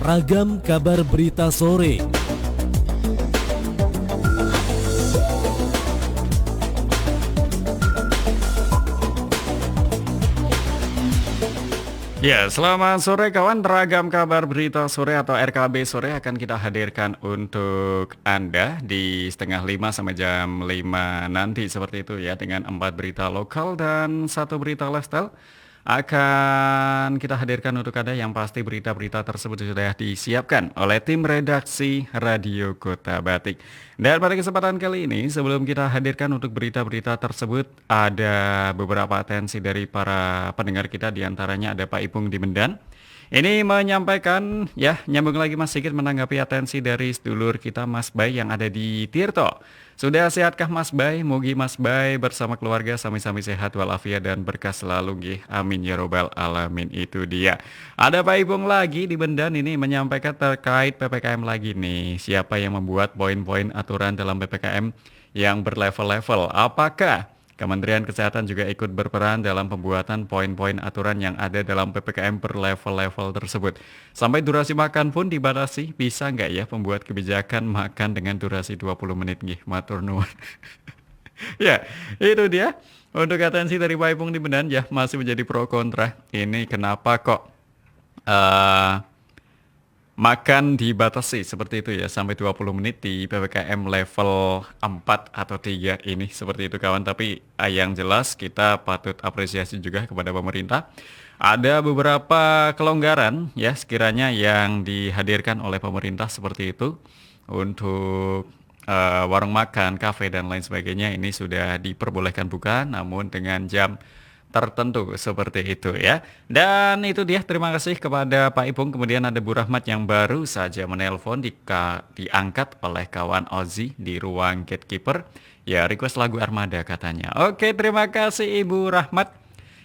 Ragam kabar berita sore. Ya, selamat sore kawan. Ragam kabar berita sore atau RKB sore akan kita hadirkan untuk Anda di setengah 5 sampai jam 5 nanti seperti itu ya, dengan 4 berita lokal dan 1 berita lifestyle akan kita hadirkan untuk Anda. Yang pasti berita-berita tersebut sudah disiapkan oleh tim redaksi Radio Kota Batik. Dan pada kesempatan kali ini, sebelum kita hadirkan untuk berita-berita tersebut, ada beberapa atensi dari para pendengar kita, diantaranya ada Pak Ipung di Medan. Ini menyampaikan, ya, nyambung lagi Mas Sigit menanggapi atensi dari sedulur kita Mas Bay yang ada di Tirto. Sudah sehatkah Mas Bay? Mugi Mas Bay bersama keluarga sami-sami sehat walafiat dan berkah selalu nggih. Amin ya robbal alamin. Itu dia. Ada Pak Ipung lagi di Bendan ini menyampaikan terkait PPKM lagi nih. Siapa yang membuat poin-poin aturan dalam PPKM yang berlevel-level? Apakah Kementerian Kesehatan juga ikut berperan dalam pembuatan poin-poin aturan yang ada dalam PPKM berlevel-level tersebut? Sampai durasi makan pun dibatasi, bisa nggak ya pembuat kebijakan makan dengan durasi 20 menit nggih, matur nuwun. Ya, itu dia. Untuk atensi dari Pak Ipung di Medan ya, masih menjadi pro kontra. Ini kenapa kok makan dibatasi seperti itu ya, sampai 20 menit di PPKM level 4 atau 3 ini seperti itu kawan. Tapi yang jelas kita patut apresiasi juga kepada pemerintah. Ada beberapa kelonggaran ya sekiranya yang dihadirkan oleh pemerintah seperti itu untuk warung makan, kafe dan lain sebagainya. Ini sudah diperbolehkan buka namun dengan jam tertentu seperti itu ya. Dan itu dia, terima kasih kepada Pak Ipung. Kemudian ada Bu Rahmat yang baru saja menelpon, diangkat oleh kawan Ozi di ruang gatekeeper. Ya, request lagu Armada katanya. Oke, terima kasih Ibu Rahmat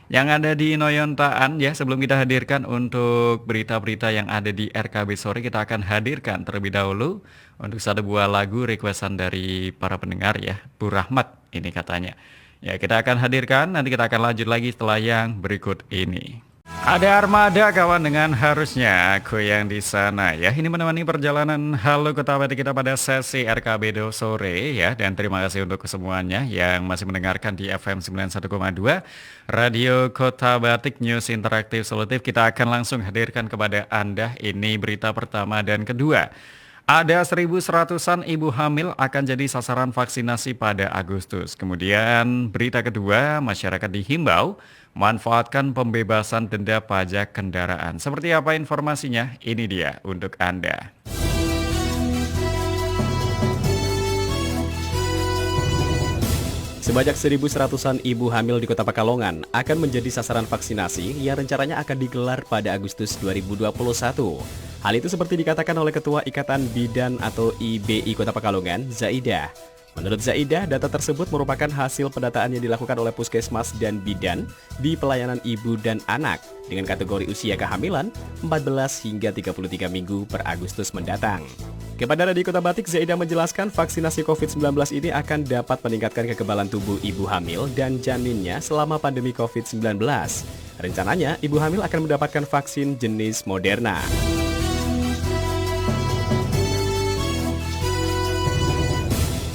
yang ada di Noyontaan ya. Sebelum kita hadirkan untuk berita-berita yang ada di RKB sore, kita akan hadirkan terlebih dahulu untuk satu buah lagu requestan dari para pendengar ya. Bu Rahmat ini katanya. Ya, kita akan hadirkan, nanti kita akan lanjut lagi setelah yang berikut ini. Ada Armada kawan dengan Harusnya Aku yang di sana ya. Ini menemani perjalanan Halo Kota Batik kita pada sesi RKB do sore ya. Dan terima kasih untuk kesemuanya yang masih mendengarkan di FM 91,2 Radio Kota Batik News Interaktif Solutif. Kita akan langsung hadirkan kepada Anda ini berita pertama dan kedua. Ada 1.100-an ibu hamil akan jadi sasaran vaksinasi pada Agustus. Kemudian berita kedua, masyarakat dihimbau manfaatkan pembebasan denda pajak kendaraan. Seperti apa informasinya? Ini dia untuk Anda. Sebanyak 1.100-an ibu hamil di Kota Pekalongan akan menjadi sasaran vaksinasi yang rencananya akan digelar pada Agustus 2021. Hal itu seperti dikatakan oleh Ketua Ikatan Bidan atau IBI Kota Pekalongan, Zaidah. Menurut Zaidah, data tersebut merupakan hasil pendataan yang dilakukan oleh Puskesmas dan Bidan di pelayanan ibu dan anak dengan kategori usia kehamilan 14 hingga 33 minggu per Agustus mendatang. Kepada Radio Kota Batik, Zaidah menjelaskan vaksinasi COVID-19 ini akan dapat meningkatkan kekebalan tubuh ibu hamil dan janinnya selama pandemi COVID-19. Rencananya, ibu hamil akan mendapatkan vaksin jenis Moderna.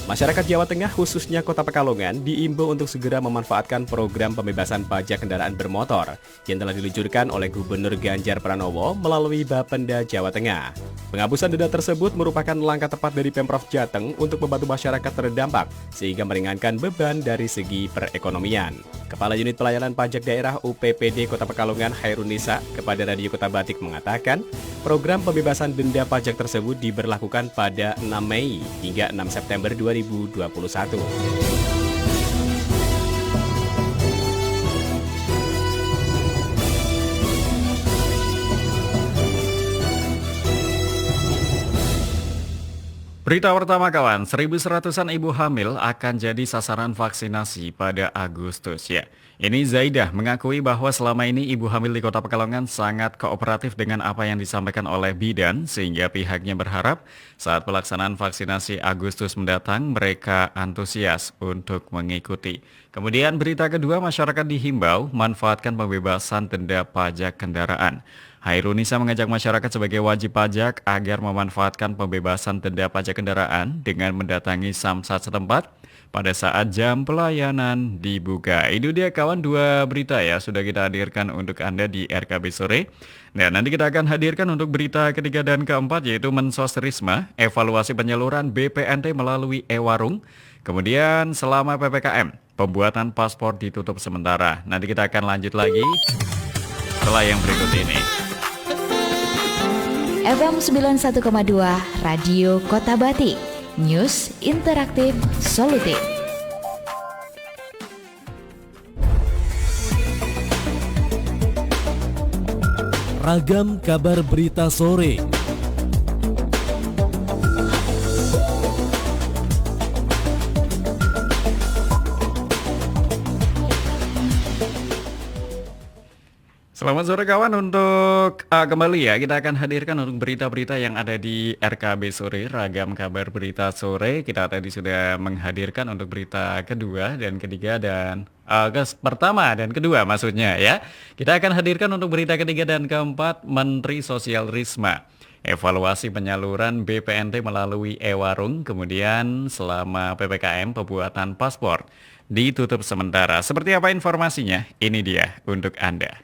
Masyarakat Jawa Tengah khususnya Kota Pekalongan diimbau untuk segera memanfaatkan program pembebasan pajak kendaraan bermotor yang telah diluncurkan oleh Gubernur Ganjar Pranowo melalui Bapenda Jawa Tengah. Penghapusan denda tersebut merupakan langkah tepat dari Pemprov Jateng untuk membantu masyarakat terdampak sehingga meringankan beban dari segi perekonomian. Kepala Unit Pelayanan Pajak Daerah UPPD Kota Pekalongan Hairunisa kepada Radio Kota Batik mengatakan, program pembebasan denda pajak tersebut diberlakukan pada 6 Mei hingga 6 September 2021. Berita pertama kawan, 1.100-an ibu hamil akan jadi sasaran vaksinasi pada Agustus ya. Ini Zaidah mengakui bahwa selama ini ibu hamil di Kota Pekalongan sangat kooperatif dengan apa yang disampaikan oleh bidan sehingga pihaknya berharap saat pelaksanaan vaksinasi Agustus mendatang mereka antusias untuk mengikuti. Kemudian berita kedua, masyarakat dihimbau manfaatkan pembebasan denda pajak kendaraan. Hairunisa mengajak masyarakat sebagai wajib pajak agar memanfaatkan pembebasan denda pajak kendaraan dengan mendatangi Samsat setempat pada saat jam pelayanan dibuka. Itu dia kawan, dua berita ya sudah kita hadirkan untuk Anda di RKB Sore. Dan nanti kita akan hadirkan untuk berita ketiga dan keempat, yaitu Mensos Risma, evaluasi penyaluran BPNT melalui e-warung. Kemudian selama PPKM, pembuatan paspor ditutup sementara. Nanti kita akan lanjut lagi setelah yang berikut ini. FM 91,2 Radio Kota Batik. News interaktif solutif. Ragam kabar berita sore. Selamat sore kawan, untuk kembali ya kita akan hadirkan untuk berita-berita yang ada di RKB Sore, ragam kabar berita sore. Kita tadi sudah menghadirkan untuk berita kedua dan ketiga dan pertama dan kedua maksudnya ya. Kita akan hadirkan untuk berita ketiga dan keempat, Menteri Sosial Risma, evaluasi penyaluran BPNT melalui e-warung, kemudian selama PPKM pembuatan paspor ditutup sementara. Seperti apa informasinya? Ini dia untuk Anda.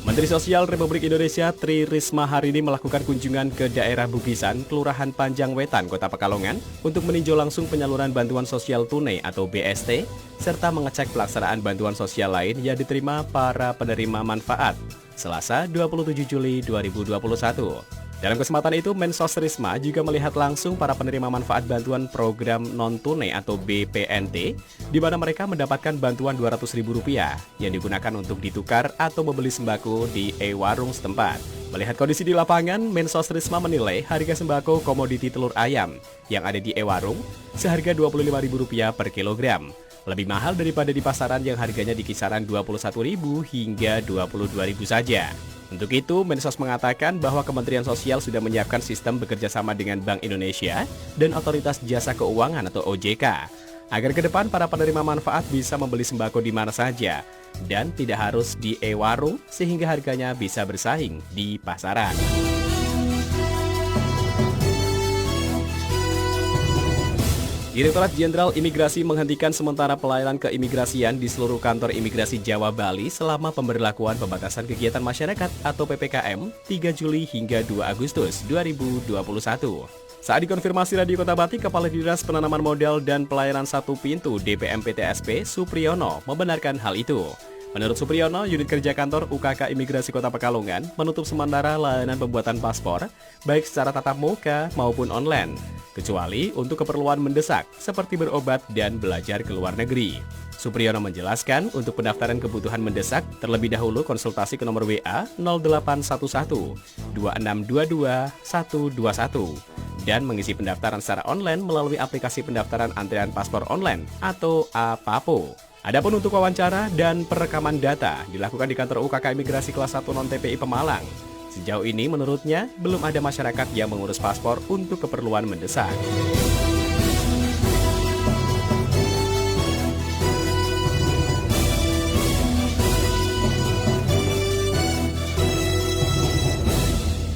Menteri Sosial Republik Indonesia Tri Risma hari ini melakukan kunjungan ke daerah Bugisan, Kelurahan Panjang Wetan, Kota Pekalongan untuk meninjau langsung penyaluran bantuan sosial tunai atau BST serta mengecek pelaksanaan bantuan sosial lain yang diterima para penerima manfaat. Selasa 27 Juli 2021. Dalam kesempatan itu, Mensos Risma juga melihat langsung para penerima manfaat bantuan program non-tunai atau BPNT, di mana mereka mendapatkan bantuan Rp200.000 yang digunakan untuk ditukar atau membeli sembako di e-warung setempat. Melihat kondisi di lapangan, Mensos Risma menilai harga sembako komoditi telur ayam yang ada di e-warung seharga Rp25.000 per kilogram. Lebih mahal daripada di pasaran yang harganya di kisaran Rp21.000 hingga Rp22.000 saja. Untuk itu, Mensos mengatakan bahwa Kementerian Sosial sudah menyiapkan sistem bekerja sama dengan Bank Indonesia dan Otoritas Jasa Keuangan atau OJK, agar ke depan para penerima manfaat bisa membeli sembako di mana saja dan tidak harus di e-warung sehingga harganya bisa bersaing di pasaran. Direktorat Jenderal Imigrasi menghentikan sementara pelayanan keimigrasian di seluruh kantor imigrasi Jawa Bali selama pemberlakuan pembatasan kegiatan masyarakat atau PPKM 3 Juli hingga 2 Agustus 2021. Saat dikonfirmasi Radio Kota Batik, Kepala Dinas Penanaman Modal dan Pelayanan Satu Pintu DPM PTSP Supriyono membenarkan hal itu. Menurut Supriyono, unit kerja kantor UKK Imigrasi Kota Pekalongan menutup sementara layanan pembuatan paspor, baik secara tatap muka maupun online, kecuali untuk keperluan mendesak seperti berobat dan belajar ke luar negeri. Supriyono menjelaskan untuk pendaftaran kebutuhan mendesak terlebih dahulu konsultasi ke nomor WA 0811 2622 121 dan mengisi pendaftaran secara online melalui aplikasi pendaftaran antrian paspor online atau APAPO. Adapun untuk wawancara dan perekaman data dilakukan di kantor UKK Imigrasi kelas 1 non-TPI Pemalang. Sejauh ini menurutnya belum ada masyarakat yang mengurus paspor untuk keperluan mendesak.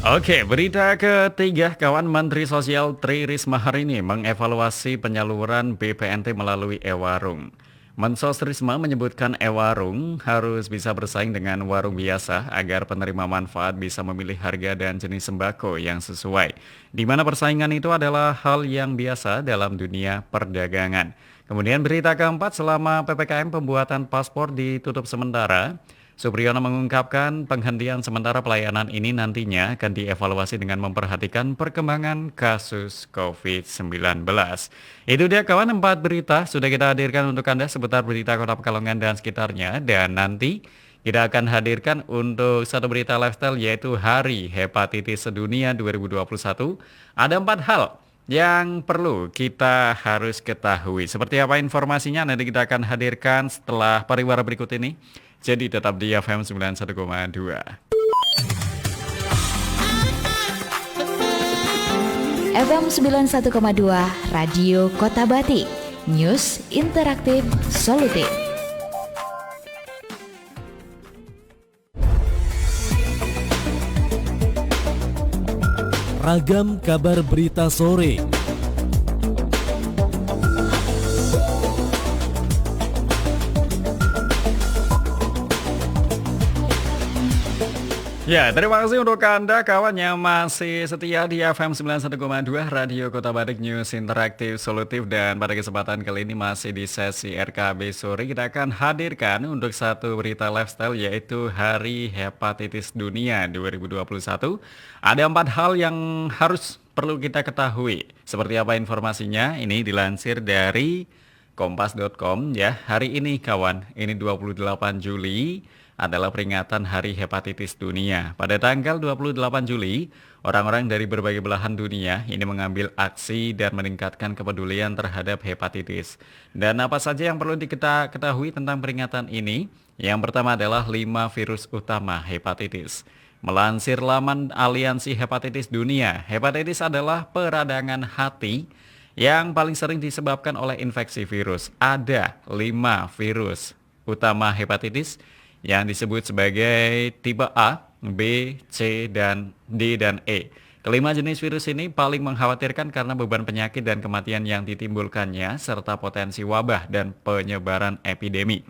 Oke, berita ketiga kawan, Menteri Sosial Tri Risma hari ini mengevaluasi penyaluran BPNT melalui e-warung. Mensos Risma menyebutkan e-warung harus bisa bersaing dengan warung biasa agar penerima manfaat bisa memilih harga dan jenis sembako yang sesuai, di mana persaingan itu adalah hal yang biasa dalam dunia perdagangan. Kemudian berita keempat, selama PPKM pembuatan paspor ditutup sementara, Supriyono mengungkapkan penghentian sementara pelayanan ini nantinya akan dievaluasi dengan memperhatikan perkembangan kasus COVID-19. Itu dia kawan, 4 berita sudah kita hadirkan untuk Anda seputar berita Kota Pekalongan dan sekitarnya. Dan nanti kita akan hadirkan untuk satu berita lifestyle, yaitu Hari Hepatitis Sedunia 2021. Ada 4 hal yang perlu kita harus ketahui. Seperti apa informasinya nanti kita akan hadirkan setelah pariwara berikut ini. Jadi tetap di FM 91,2. FM 91,2 Radio Kota Batik. News interaktif solutif. Ragam kabar berita sore. Ya, terima kasih untuk Anda kawan yang masih setia di FM 91,2 Radio Kota Batik, News Interaktif Solutif. Dan pada kesempatan kali ini masih di sesi RKB Sore, kita akan hadirkan untuk satu berita lifestyle, yaitu Hari Hepatitis Dunia 2021. Ada 4 hal yang harus perlu kita ketahui. Seperti apa informasinya? Ini dilansir dari kompas.com ya. Hari ini kawan, ini 28 Juli adalah peringatan Hari Hepatitis Dunia. Pada tanggal 28 Juli, orang-orang dari berbagai belahan dunia ini mengambil aksi dan meningkatkan kepedulian terhadap hepatitis. Dan apa saja yang perlu kita ketahui tentang peringatan ini? Yang pertama adalah 5 virus utama hepatitis. Melansir laman Aliansi Hepatitis Dunia, hepatitis adalah peradangan hati yang paling sering disebabkan oleh infeksi virus. Ada 5 virus utama hepatitis yang disebut sebagai tipe A, B, C, dan D, dan E. Kelima jenis virus ini paling mengkhawatirkan karena beban penyakit dan kematian yang ditimbulkannya, serta potensi wabah dan penyebaran epidemi.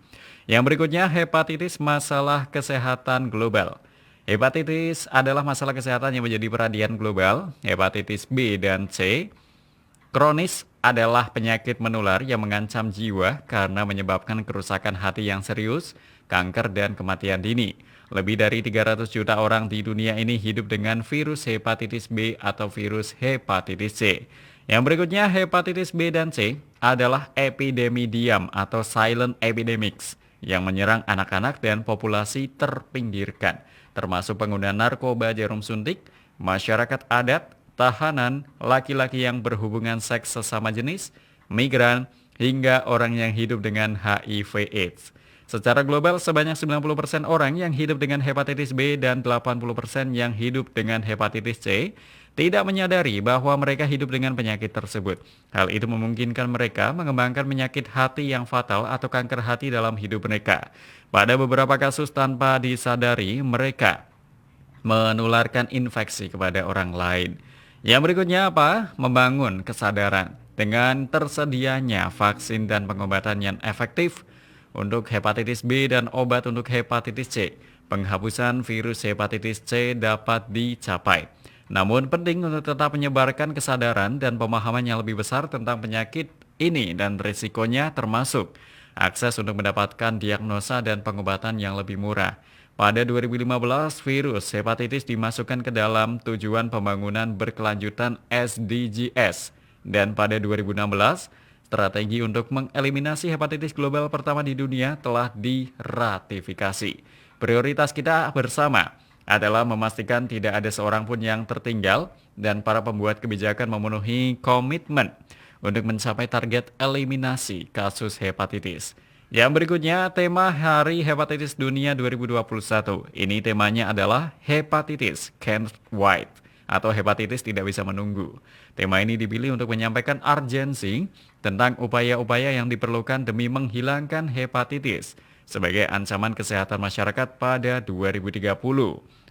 Yang berikutnya, hepatitis, masalah kesehatan global. Hepatitis adalah masalah kesehatan yang menjadi perhatian global. Hepatitis B dan C kronis adalah penyakit menular yang mengancam jiwa karena menyebabkan kerusakan hati yang serius, kanker, dan kematian dini. Lebih dari 300 juta orang di dunia ini hidup dengan virus hepatitis B atau virus hepatitis C. Yang berikutnya, hepatitis B dan C adalah epidemi diam atau silent epidemics yang menyerang anak-anak dan populasi terpinggirkan, termasuk pengguna narkoba, jarum suntik, masyarakat adat, tahanan, laki-laki yang berhubungan seks sesama jenis, migran, hingga orang yang hidup dengan HIV/AIDS. Secara global, sebanyak 90% orang yang hidup dengan hepatitis B dan 80% yang hidup dengan hepatitis C tidak menyadari bahwa mereka hidup dengan penyakit tersebut. Hal itu memungkinkan mereka mengembangkan penyakit hati yang fatal atau kanker hati dalam hidup mereka. Pada beberapa kasus tanpa disadari, mereka menularkan infeksi kepada orang lain. Yang berikutnya apa? Membangun kesadaran. Dengan tersedianya vaksin dan pengobatan yang efektif untuk hepatitis B dan obat untuk hepatitis C, penghapusan virus hepatitis C dapat dicapai. Namun penting untuk tetap menyebarkan kesadaran dan pemahaman yang lebih besar tentang penyakit ini dan risikonya, termasuk akses untuk mendapatkan diagnosa dan pengobatan yang lebih murah. Pada 2015, virus hepatitis dimasukkan ke dalam tujuan pembangunan berkelanjutan SDGs. Dan pada 2016, strategi untuk mengeliminasi hepatitis global pertama di dunia telah diratifikasi. Prioritas kita bersama adalah memastikan tidak ada seorang pun yang tertinggal dan para pembuat kebijakan memenuhi komitmen untuk mencapai target eliminasi kasus hepatitis. Yang berikutnya, tema Hari Hepatitis Dunia 2021. Ini temanya adalah Hepatitis Can't Wait atau hepatitis tidak bisa menunggu. Tema ini dipilih untuk menyampaikan urgensi tentang upaya-upaya yang diperlukan demi menghilangkan hepatitis sebagai ancaman kesehatan masyarakat pada 2030.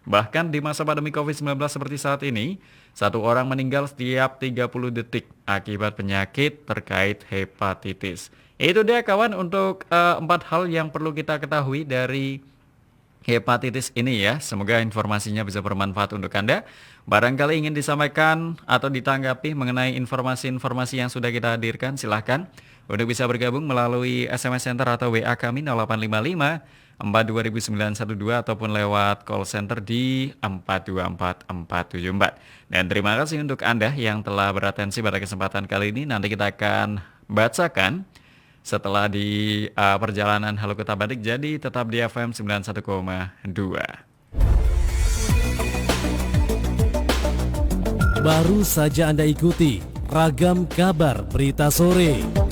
Bahkan di masa pandemi COVID-19 seperti saat ini, 1 orang meninggal setiap 30 detik akibat penyakit terkait hepatitis. Itu dia kawan untuk 4 hal yang perlu kita ketahui dari hepatitis ini ya. Semoga informasinya bisa bermanfaat untuk Anda. Barangkali ingin disampaikan atau ditanggapi mengenai informasi-informasi yang sudah kita hadirkan, silahkan untuk bisa bergabung melalui SMS Center atau WA kami 0855 42912 ataupun lewat call center di 424474. Dan terima kasih untuk Anda yang telah beratensi pada kesempatan kali ini. Nanti kita akan bacakan setelah di perjalanan Halo Kota Batik, jadi tetap di FM 91,2. Baru saja Anda ikuti Ragam Kabar Berita Sore.